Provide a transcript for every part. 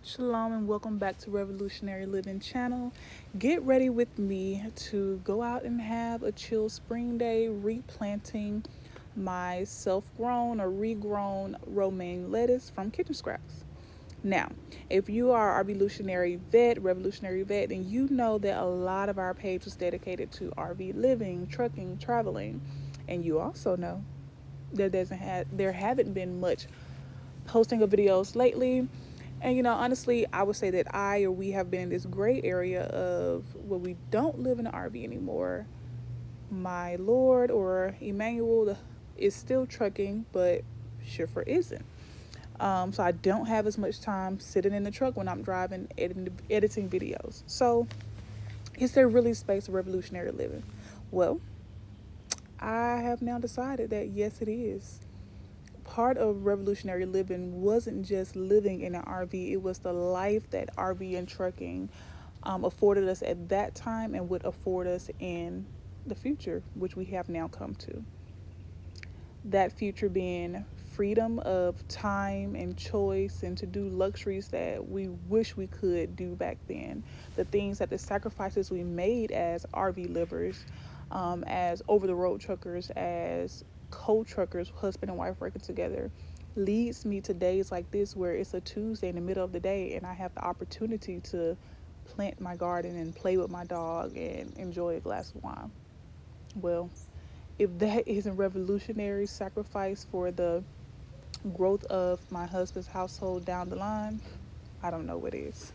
Shalom and welcome back to Revolutionary Living channel. Get ready with me to go out and have a chill spring day replanting my self-grown or regrown romaine lettuce from kitchen scraps. Now, if you are Rvlutionary revolutionary vet, then you know that a lot of our page was dedicated to RV living, trucking, traveling, and you also know that there haven't been much posting of videos lately. And honestly, I would say that we have been in this gray area of where we don't live in an RV anymore. My Lord or Emmanuel is still trucking, but Schiffer isn't. So I don't have as much time sitting in the truck when I'm driving, editing videos. So is there really space for revolutionary living? Well, I have now decided that yes, it is. Part of revolutionary living wasn't just living in an RV, it was the life that RV and trucking afforded us at that time and would afford us in the future, which we have now come to. That future being freedom of time and choice and to do luxuries that we wish we could do back then. The things that the sacrifices we made as RV livers, as over the road truckers, as co-truckers, husband and wife working together, leads me to days like this where it's a Tuesday in the middle of the day and I have the opportunity to plant my garden and play with my dog and enjoy a glass of wine. Well, if that isn't revolutionary sacrifice for the growth of my husband's household down the line, I don't know what is.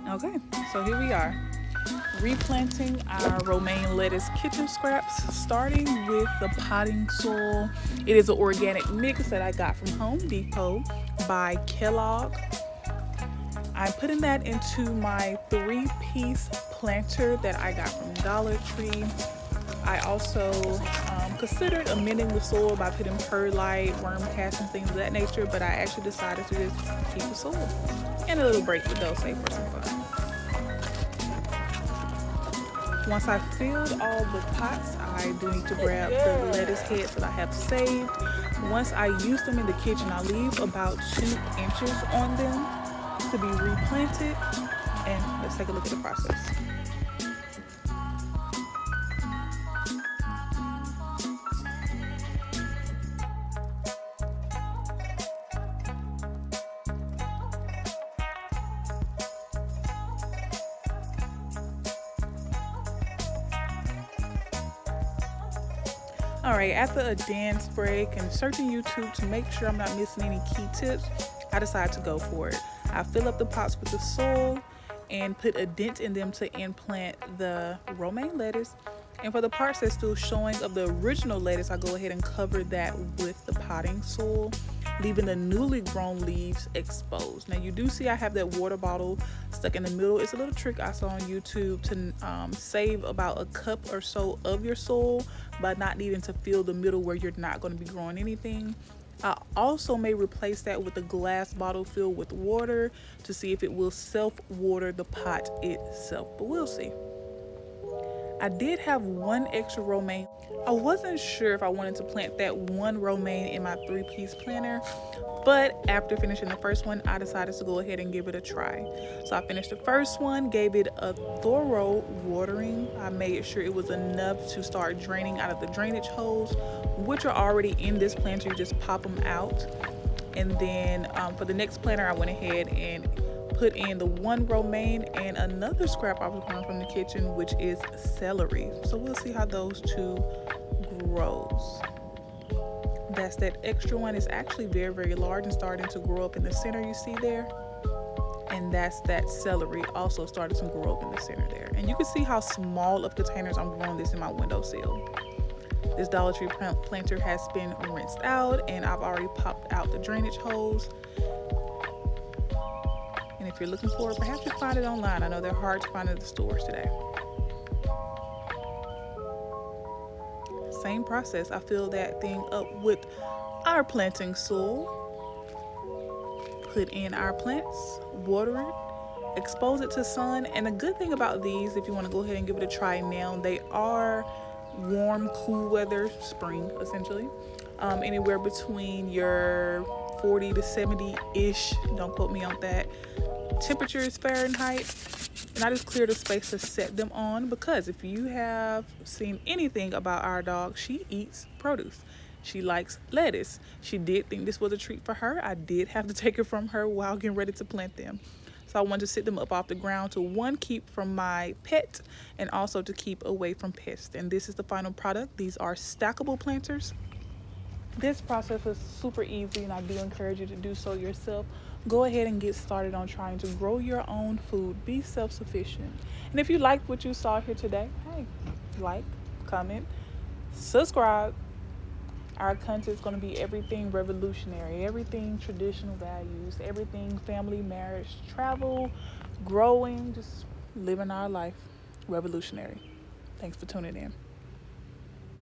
Okay, so here we are, replanting our romaine lettuce kitchen scraps, starting with the potting soil. It is an organic mix that I got from Home Depot by Kellogg. I'm putting that into my 3-piece planter that I got from Dollar Tree. I also considered amending the soil by putting perlite, worm cast, and things of that nature, but I actually decided to just keep the soil and a little break with those, say, for some fun. Once I filled all the pots, I do need to grab the lettuce heads that I have saved. Once I use them in the kitchen, I leave about 2 inches on them to be replanted, and let's take a look at the process. Alright, after a dance break and searching YouTube to make sure I'm not missing any key tips, I decided to go for it. I fill up the pots with the soil and put a dent in them to implant the romaine lettuce. And for the parts that's still showing of the original lettuce, I go ahead and cover that with the potting soil, leaving the newly grown leaves exposed. Now you do see I have that water bottle stuck in the middle. It's a little trick I saw on YouTube to save about a cup or so of your soil by not needing to fill the middle where you're not going to be growing anything. I also may replace that with a glass bottle filled with water to see if it will self-water the pot itself, but we'll see. I did have 1 extra romaine. I wasn't sure if I wanted to plant that 1 romaine in my 3-piece planter, but after finishing the first one, I decided to go ahead and give it a try. So I finished the first one, gave it a thorough watering. I made sure it was enough to start draining out of the drainage holes, which are already in this planter. You just pop them out. And then for the next planter, I went ahead and put in the 1 romaine and another scrap I was growing from the kitchen, which is celery. So we'll see how those 2 grows. That's that extra one. Is actually very, very large and starting to grow up in the center, you see there. And that's that celery also started to grow up in the center there. And you can see how small of containers I'm growing this in my windowsill. This Dollar Tree planter has been rinsed out and I've already popped out the drainage holes. And if you're looking for it, perhaps you find it online. I know they're hard to find at the stores today. Same process. I fill that thing up with our planting soil, put in our plants, water it, expose it to sun. And the good thing about these, if you want to go ahead and give it a try now, they are warm, cool weather spring essentially. Anywhere between your 40 to 70 ish, don't quote me on that, temperatures Fahrenheit. And I just cleared a space to set them on, because if you have seen anything about our dog, she eats produce. She likes lettuce. She did think this was a treat for her. I did have to take it from her while getting ready to plant them. So I wanted to sit them up off the ground to, one, keep from my pet, and also to keep away from pests. And this is the final product. These are stackable planters. This process was super easy, and I do encourage you to do so yourself. Go ahead and get started on trying to grow your own food. Be self-sufficient. And if you liked what you saw here today, hey, like, comment, subscribe. Our content is going to be everything revolutionary, everything traditional values, everything family, marriage, travel, growing, just living our life revolutionary. Thanks for tuning in.